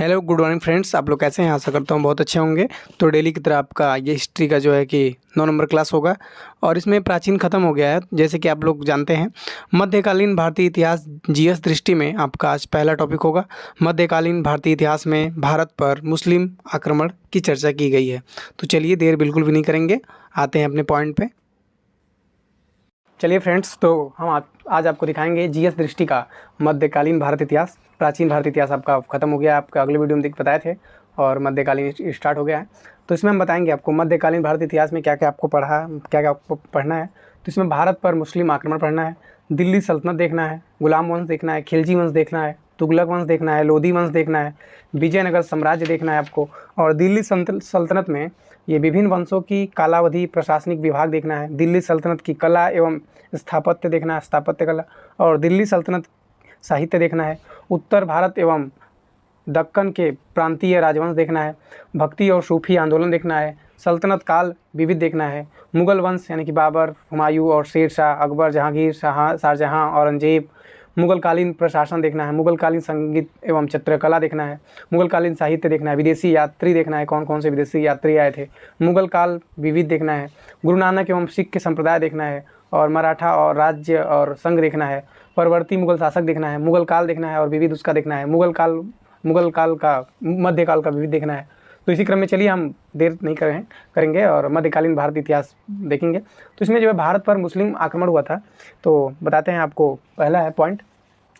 Hello good morning friends, आप लोग कैसे हैं? आशा करता हूँ बहुत अच्छे होंगे। तो डेली की तरह आपका ये हिस्ट्री का जो है कि 9 नंबर क्लास होगा और इसमें प्राचीन ख़त्म हो गया है। जैसे कि आप लोग जानते हैं, मध्यकालीन भारतीय इतिहास जीएस दृष्टि में आपका आज पहला टॉपिक होगा। मध्यकालीन भारतीय इतिहास में भारत पर मुस्लिम आक्रमण की चर्चा की गई है। तो चलिए देर बिल्कुल भी नहीं करेंगे, आते हैं अपने पॉइंट पे। चलिए फ्रेंड्स, तो हम आज आपको दिखाएंगे जीएस दृष्टि का मध्यकालीन भारत इतिहास। प्राचीन भारत इतिहास आपका ख़त्म हो गया है, आपका अगले वीडियो में बताए थे, और मध्यकालीन स्टार्ट हो गया है। तो इसमें हम बताएंगे आपको मध्यकालीन भारत इतिहास में क्या क्या आपको क्या क्या आपको पढ़ना है। तो इसमें भारत पर मुस्लिम आक्रमण पढ़ना है, दिल्ली सल्तनत देखना है, गुलाम वंश देखना है, खिलजी वंश देखना है, तुगलक वंश देखना है, लोधी वंश देखना है, विजयनगर साम्राज्य देखना है आपको, और दिल्ली सल्तनत में ये विभिन्न वंशों की कालावधि प्रशासनिक विभाग देखना है। दिल्ली सल्तनत की कला एवं स्थापत्य देखना है, स्थापत्य कला, और दिल्ली सल्तनत साहित्य देखना है। उत्तर भारत एवं दक्कन के प्रांतीय राजवंश देखना है। भक्ति और सूफी आंदोलन देखना है। सल्तनत काल विविध देखना है। मुगल वंश यानी कि बाबर, हुमायूं और शेर शाह, अकबर, जहांगीर, शाहजहां, औरंगजेब। मुगलकालीन प्रशासन देखना है। मुगलकालीन संगीत एवं चित्रकला देखना है। मुगलकालीन साहित्य देखना है। विदेशी यात्री देखना है, कौन कौन से विदेशी यात्री आए थे। मुगल काल विविध देखना है। गुरु नानक एवं सिख के संप्रदाय देखना है, और मराठा और राज्य और संघ देखना है। परवर्ती मुगल शासक देखना है। मुगल काल देखना है और विविध उसका देखना है। मुगल काल का मध्यकाल का विविध देखना है। तो इसी क्रम में चलिए हम देर नहीं करेंगे और मध्यकालीन भारत इतिहास देखेंगे। तो इसमें जो है भारत पर मुस्लिम आक्रमण हुआ था, तो बताते हैं आपको। पहला है पॉइंट,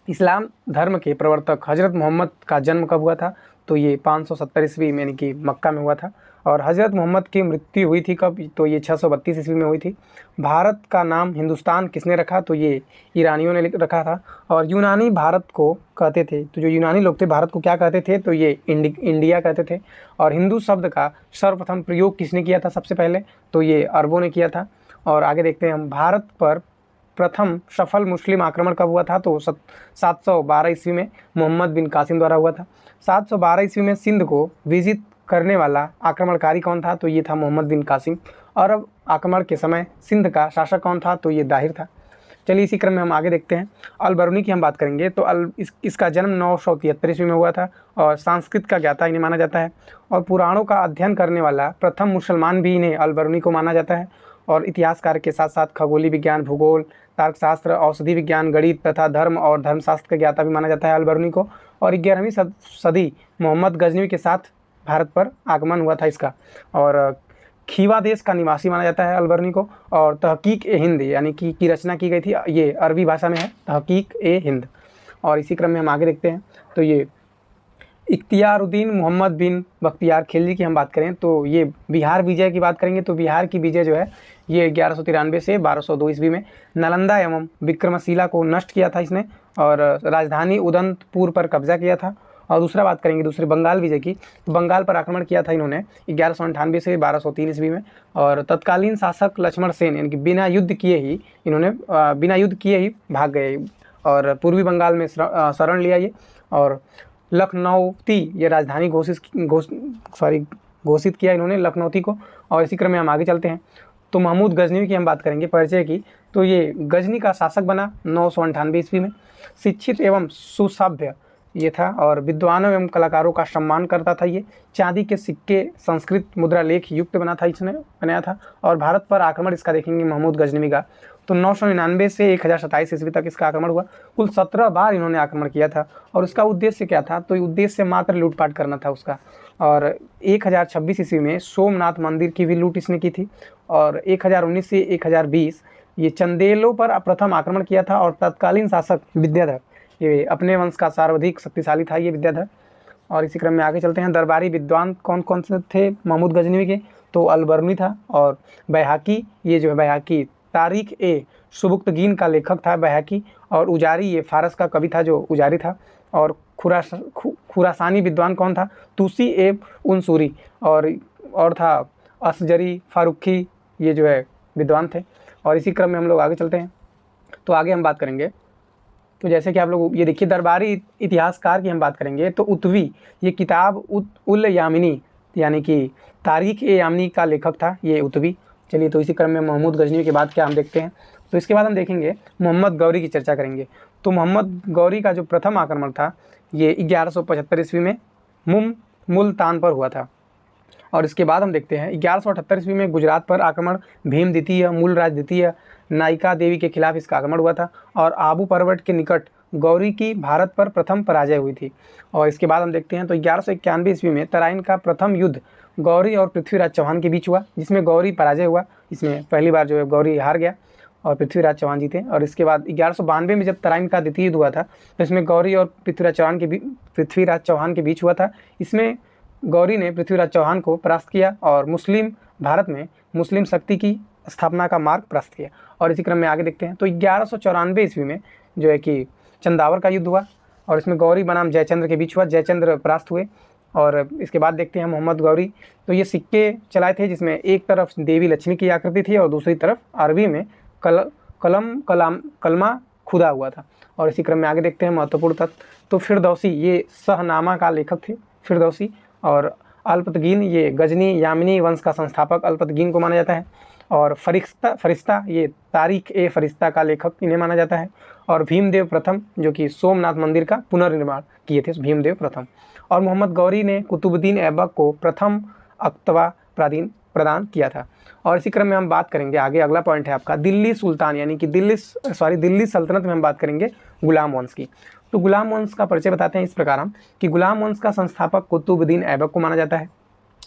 इस्लाम धर्म के प्रवर्तक हज़रत मोहम्मद का जन्म कब हुआ था? तो ये 570 ईस्वी में यानी कि मक्का में हुआ था। और हज़रत मोहम्मद की मृत्यु हुई थी कब? तो ये 632 ईस्वी में हुई थी। भारत का नाम हिंदुस्तान किसने रखा? तो ये ईरानियों ने रखा था। और यूनानी भारत को कहते थे, तो जो यूनानी लोग थे भारत को क्या कहते थे? तो ये इंडिया कहते थे। और हिंदू शब्द का सर्वप्रथम प्रयोग किसने किया था सबसे पहले? तो ये अरबों ने किया था। और आगे देखते हैं हम, भारत पर प्रथम सफल मुस्लिम आक्रमण कब हुआ था? तो 712 ईस्वी में मोहम्मद बिन कासिम द्वारा हुआ था। 712 ईस्वी में सिंध को विजित करने वाला आक्रमणकारी कौन था? तो ये था मोहम्मद बिन कासिम। अरब आक्रमण के समय सिंध का शासक कौन था? तो ये दाहिर था। चलिए इसी क्रम में हम आगे देखते हैं। अल बरूनी की हम बात करेंगे। तो इसका जन्म 973 ईस्वी में हुआ था, और संस्कृत का ज्ञाता इन्हें माना जाता है। और पुराणों का अध्ययन करने वाला प्रथम मुसलमान भी इन्हें अल बरूनी को माना जाता है। और इतिहासकार के साथ साथ खगोलीय विज्ञान, भूगोल, तार्कशास्त्र, औषधि विज्ञान, गणित तथा धर्म और धर्मशास्त्र का ज्ञाता भी माना जाता है अल बरूनी को। और 11वीं सदी मोहम्मद गजनवी के साथ भारत पर आगमन हुआ था इसका। और खीवा देश का निवासी माना जाता है अल बरूनी को। और तहकीक ए हिंद यानी कि की रचना की गई थी, ये अरबी भाषा में है, तहकीक ए हिंद। और इसी क्रम में हम आगे देखते हैं। तो ये इख्तियारुद्दीन मोहम्मद बिन बख्तियार खिलजी की हम बात करें, तो ये बिहार विजय की बात करेंगे। तो बिहार की विजय जो है ये 1193 से 1202 ईस्वी में नालंदा एवं विक्रमशिला को नष्ट किया था इसने, और राजधानी उदंतपुर पर कब्जा किया था। और दूसरा बात करेंगे दूसरे बंगाल विजय की, तो बंगाल पर आक्रमण किया था इन्होंने 1198 से 1203 ईस्वी में। और तत्कालीन शासक लक्ष्मण सेन यानी कि बिना युद्ध किए ही भाग गए, और पूर्वी बंगाल में शरण लिया ये। और लखनऊती ये राजधानी घोषित किया इन्होंने लखनऊती को। और इसी क्रम में हम आगे चलते हैं। तो महमूद गजनवी की हम बात करेंगे, परिचय की। तो ये गजनी का शासक बना 998 ईस्वी में। शिक्षित एवं सुसभ्य ये था, और विद्वानों एवं कलाकारों का सम्मान करता था ये। चांदी के सिक्के, संस्कृत मुद्रा लेख युक्त इसने बनाया था। और भारत पर आक्रमण इसका देखेंगे महमूद गजनवी का, तो 999 से 1027 ईस्वी तक इसका आक्रमण हुआ। कुल 17 बार इन्होंने आक्रमण किया था। और उसका उद्देश्य क्या था? तो उद्देश्य मात्र लूटपाट करना था उसका। और 1026 ईस्वी में सोमनाथ मंदिर की भी लूट इसने की थी। और 1019 से 1020 ये चंदेलों पर प्रथम आक्रमण किया था। और तत्कालीन शासक विद्याधर, ये अपने वंश का सर्वाधिक शक्तिशाली था ये विद्याधर। और इसी क्रम में आगे चलते हैं। दरबारी विद्वान कौन कौन से थे महमूद गजनवी के? तो अल बरूनी था, और बैहाकी, ये जो है बैहाकी तारीख ए सुबुक्तगीन का लेखक था बैहाकी। और उजारी, ये फारस का कवि था जो उजारी था। और खुरासानी विद्वान कौन था? तुसी ए उनसूरी। और था असजरी फारूकी, ये जो है विद्वान थे। और इसी क्रम में हम लोग आगे चलते हैं। तो आगे हम बात करेंगे, तो जैसे कि आप लोग ये देखिए, दरबारी इतिहासकार की हम बात करेंगे। तो उत्वी, ये किताब उल यामिनी यानी कि तारीख ए यामिनी का लेखक था ये उत्वी। चलिए, तो इसी क्रम में महमूद गजनवी के बाद क्या हम देखते हैं। तो इसके बाद हम देखेंगे मोहम्मद गौरी की चर्चा करेंगे। तो मोहम्मद गौरी का जो प्रथम आक्रमण था ये 1175 ईस्वी में मुल्तान पर हुआ था। और इसके बाद हम देखते हैं 1178 ईस्वी में गुजरात पर आक्रमण, भीम द्वितीय, मूलराज द्वितीय, नायिका देवी के खिलाफ इसका आक्रमण हुआ था। और आबू पर्वत के निकट गौरी की भारत पर प्रथम पराजय हुई थी। और इसके बाद हम देखते हैं तो 1191 ईस्वी में तराइन का प्रथम युद्ध गौरी और पृथ्वीराज चौहान के बीच हुआ, जिसमें गौरी पराजय हुआ। इसमें पहली बार जो है गौरी हार गया और पृथ्वीराज चौहान जीते। और इसके बाद 1192 में जब तराइन का द्वितीय युद्ध हुआ था तो इसमें गौरी और पृथ्वीराज चौहान के बीच हुआ था। इसमें गौरी ने पृथ्वीराज चौहान को परास्त किया और मुस्लिम भारत में मुस्लिम शक्ति की स्थापना का मार्ग प्रशस्त किया। और इसी क्रम में आगे देखते हैं तो 1194 ईस्वी में जो है कि चंदावर का युद्ध हुआ और इसमें गौरी बनाम जयचंद्र के बीच हुआ। जयचंद्र परास्त हुए। और इसके बाद देखते हैं मोहम्मद गौरी, तो ये सिक्के चलाए थे जिसमें एक तरफ देवी लक्ष्मी की आकृति थी और दूसरी तरफ अरबी में कलमा खुदा हुआ था। और इसी क्रम में आगे देखते हैं महत्वपूर्ण तथ्य, तो फिरदौसी ये शाहनामा का लेखक थे फिरदौसी। और अल्पतगीन ये गजनी यामिनी वंश का संस्थापक अल्पतगीन को माना जाता है। और फरिश्ता ये तारीख ए फरिश्ता का लेखक इन्हें माना जाता है। और भीमदेव प्रथम जो कि सोमनाथ मंदिर का पुनर्निर्माण किए थे भीमदेव प्रथम। और मोहम्मद गौरी ने कुतुबुद्दीन ऐबक को प्रथम अक्तवा प्रदान किया था। और इसी क्रम में हम बात करेंगे आगे, अगला पॉइंट है आपका दिल्ली सुल्तान यानी कि दिल्ली सल्तनत में हम बात करेंगे गुलाम वंश की। तो गुलाम वंश का परिचय बताते हैं इस प्रकार हम कि गुलाम वंश का संस्थापक कुतुबुद्दीन ऐबक को माना जाता है।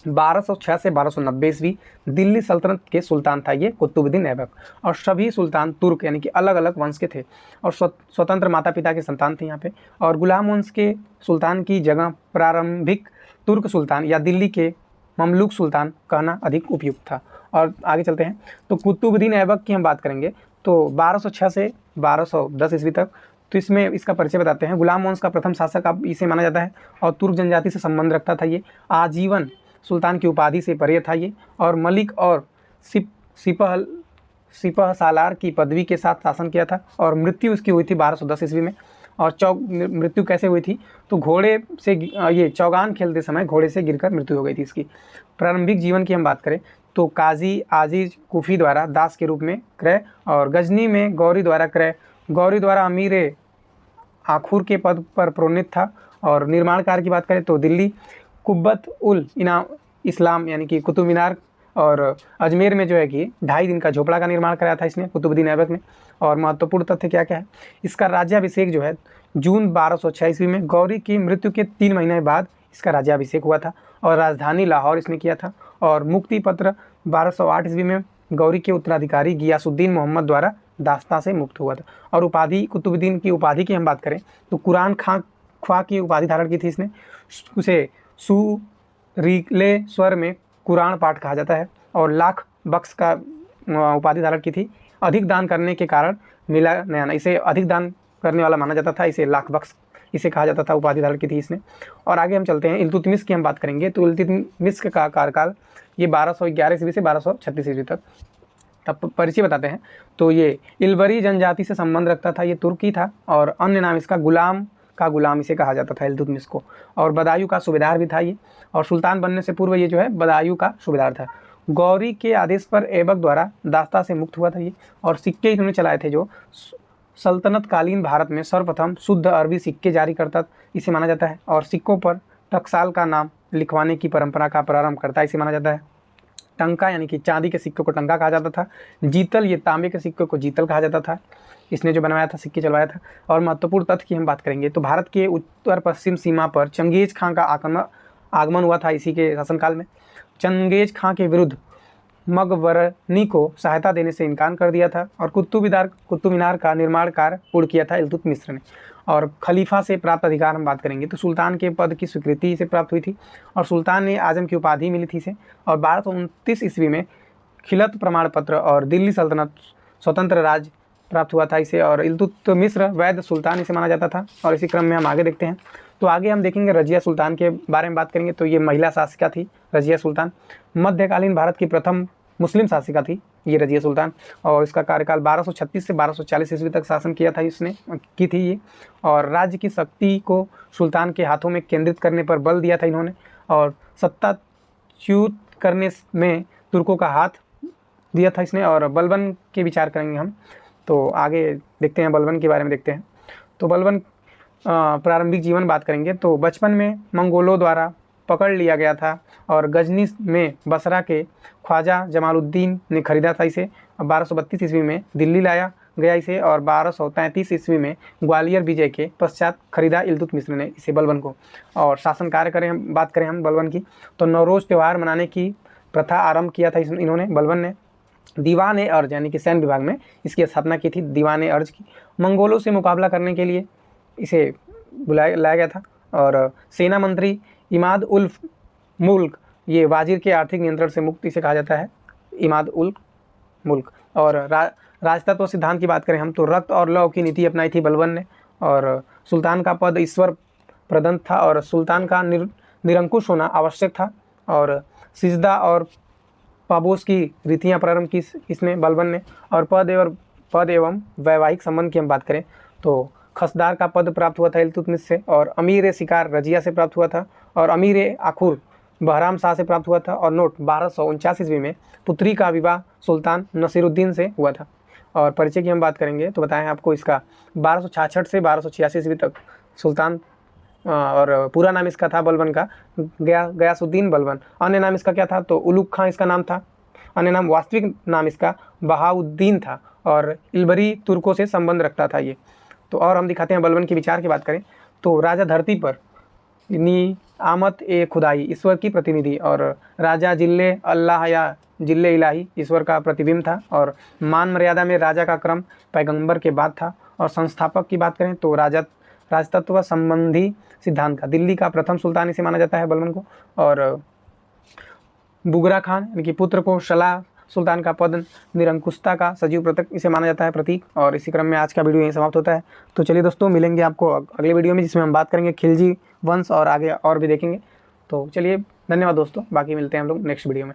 1206 से 1290 ईस्वी दिल्ली सल्तनत के सुल्तान था ये कुतुबुद्दीन ऐबक। और सभी सुल्तान तुर्क यानी कि अलग अलग वंश के थे और स्वतंत्र माता पिता के संतान थे यहाँ पे। और गुलाम वंश के सुल्तान की जगह प्रारंभिक तुर्क सुल्तान या दिल्ली के ममलूक सुल्तान कहना अधिक उपयुक्त था। और आगे चलते हैं तो कुतुबुद्दीन ऐबक की हम बात करेंगे तो 1206 से 1210 ईस्वी तक। तो इसमें इसका परिचय बताते हैं। गुलाम वंश का प्रथम शासक अब इसे माना जाता है और तुर्क जनजाति से संबंध रखता था। ये आजीवन सुल्तान की उपाधि से परे था ये। और मलिक और सिपह सालार की पदवी के साथ शासन किया था। और मृत्यु इसकी हुई थी 1210 ईस्वी में। और मृत्यु कैसे हुई थी तो घोड़े से ये चौगान खेलते समय घोड़े से गिरकर मृत्यु हो गई थी इसकी। प्रारंभिक जीवन की हम बात करें तो काजी आजीज कुफी द्वारा दास के रूप में क्रय और गजनी में गौरी द्वारा क्रय। गौरी द्वारा अमीर आखुर के पद पर प्रोन्नत था। और निर्माण कार्य की बात करें तो दिल्ली कुब्बत उल इस्लाम यानी कि कुतुब मीनार और अजमेर में जो है कि 2.5 दिन का झोपड़ा का निर्माण कराया था इसने कुतुबुद्दीन ऐबक ने। और महत्वपूर्ण तथ्य क्या क्या है, इसका राज्याभिषेक जो है जून 1206 ईस्वी में गौरी की मृत्यु के 3 महीने बाद इसका राज्याभिषेक हुआ था। और राजधानी लाहौर इसने किया था। और मुक्ति पत्र 1208 ईस्वी में गौरी के उत्तराधिकारी गियासुद्दीन मोहम्मद द्वारा दास्ता से मुक्त हुआ था। और उपाधि कुतुबुद्दीन की उपाधि की हम बात करें तो कुरान ख्वा की उपाधि धारण की थी इसने। उसे सुरीले स्वर में कुरान पाठ कहा जाता है। और लाख बख्श का उपाधि धारण की थी। अधिक दान करने के कारण मिला नया, इसे अधिक दान करने वाला माना जाता था, इसे लाख बख्श इसे कहा जाता था, उपाधि धारण की थी इसने। और आगे हम चलते हैं इल्तुतमिश की हम बात करेंगे तो इल्तुतमिश का कार्यकाल ये 1211 ईस्वी से 1236 ईस्वी तक। अब परिचय बताते हैं तो ये इल्बरी जनजाति से संबंध रखता था, ये तुर्की था। और अन्य नाम इसका गुलाम इसे कहा जाता था इल्तुतमिश को। और बदायूं का सूबेदार भी था ये। और सुल्तान बनने से पूर्व ये जो है बदायूं का सूबेदार था। गौरी के आदेश पर ऐबक द्वारा दास्ता से मुक्त हुआ था ये। और सिक्के इन्होंने चलाए थे जो सल्तनत कालीन भारत में सर्वप्रथम शुद्ध अरबी सिक्के जारी करता इसे माना जाता है। और सिक्कों पर टकसाल का नाम लिखवाने की परंपरा का प्रारंभ करता इसे माना जाता है। टंका यानी कि चांदी के सिक्कों को टंका कहा जाता था। जीतल ये तांबे के सिक्कों को जीतल कहा जाता था। इसने जो बनवाया था सिक्के चलवाया था। और महत्वपूर्ण तथ्य की हम बात करेंगे तो भारत के उत्तर पश्चिम सीमा पर चंगेज खां का आगमन हुआ था इसी के शासनकाल में। चंगेज खां के विरुद्ध मगवरनी को सहायता देने से इनकार कर दिया था। और कुतुब मीनार का निर्माण कार्य पूर्ण किया था इल्तुतमिश ने। और खलीफा से प्राप्त अधिकार हम बात करेंगे तो सुल्तान के पद की स्वीकृति इसे प्राप्त हुई थी। और सुल्तान ने आजम की उपाधि मिली थी इसे। और 1229 ईस्वी में खिलत प्रमाण पत्र और दिल्ली सल्तनत स्वतंत्र राज्य प्राप्त हुआ था इसे। और इल्तुतमिश वैद सुल्तान इसे माना जाता था। और इसी क्रम में हम आगे देखते हैं तो आगे हम देखेंगे रजिया सुल्तान के बारे में बात करेंगे तो ये महिला शासिका थी रजिया सुल्तान। मध्यकालीन भारत की प्रथम मुस्लिम शासिका थी ये रजिया सुल्तान। और इसका कार्यकाल 1236 से 1240 ईस्वी तक शासन किया था इसने की थी ये। और राज्य की शक्ति को सुल्तान के हाथों में केंद्रित करने पर बल दिया था इन्होंने। और सत्ताच्युत करने में तुर्कों का हाथ दिया था इसने। और बलबन के विचार करेंगे हम तो आगे देखते हैं बलबन के बारे में देखते हैं। तो बलबन प्रारंभिक जीवन बात करेंगे तो बचपन में मंगोलों द्वारा पकड़ लिया गया था और गजनी में बसरा के ख्वाजा जमालुद्दीन ने खरीदा था इसे। 1232 ईस्वी में दिल्ली लाया गया इसे और 1233 ईस्वी में ग्वालियर विजय के पश्चात खरीदा इल्तुतमिश ने इसे बलबन को। और शासन कार्य बात करें हम बलबन की तो नवरोज़ त्यौहार मनाने की प्रथा आरंभ किया था इन्होंने बलबन ने। दीवान-ए-अर्ज यानी कि सैन्य विभाग में इसकी स्थापना की थी दीवान-ए-अर्ज की। मंगोलों से मुकाबला करने के लिए इसे लाया गया था। और सेना मंत्री इमाद उल मुल्क, ये वाजिर के आर्थिक नियंत्रण से मुक्त इसे कहा जाता है इमाद उल मुल्क। और राजतत्व सिद्धांत की बात करें हम तो रक्त और लौ की नीति अपनाई थी बलबन ने। और सुल्तान का पद ईश्वर प्रदत्त था और सुल्तान का निरंकुश होना आवश्यक था। और सिजदा और पाबोस की रीतियाँ प्रारंभ की इसमें बलबन ने। और पद एवं वैवाहिक संबंध की हम बात करें तो खसदार का पद प्राप्त हुआ था इल्तुतमिश से और अमीर शिकार रजिया से प्राप्त हुआ था और अमीर आखुर बहराम शाह से प्राप्त हुआ था। और नोट 1249 ईस्वी में पुत्री का विवाह सुल्तान नसीरुद्दीन से हुआ था। और परिचय की हम बात करेंगे तो बताएं आपको इसका 1266 से 1286 ईस्वी तक सुल्तान और पूरा नाम इसका था बलबन का गयासुद्दीन बलबन। अन्य नाम इसका क्या था तो उलुग खां इसका नाम था। अन्य नाम वास्तविक नाम इसका बहाउद्दीन था और इलबरी तुर्कों से संबंध रखता था ये। तो और हम दिखाते हैं बलबन के विचार की बात करें तो राजा धरती पर नी आमत ए खुदाई ईश्वर की प्रतिनिधि और राजा जिल्ले अल्लाह या जिल्ले इलाही ईश्वर का प्रतिबिंब था। और मान मर्यादा में राजा का क्रम पैगंबर के बाद था। और संस्थापक की बात करें तो राजतत्व संबंधी सिद्धांत का दिल्ली का प्रथम सुल्तान इसे माना जाता है बलबन को। और बुगरा खान यानी कि पुत्र को शला सुल्तान का पद निरंकुशता का सजीव प्रतीक इसे माना जाता है प्रतीक। और इसी क्रम में आज का वीडियो यहीं समाप्त होता है। तो चलिए दोस्तों मिलेंगे आपको अगले वीडियो में जिसमें हम बात करेंगे खिलजी वंश और आगे और भी देखेंगे। तो चलिए धन्यवाद दोस्तों, बाकी मिलते हैं हम लोग नेक्स्ट वीडियो में।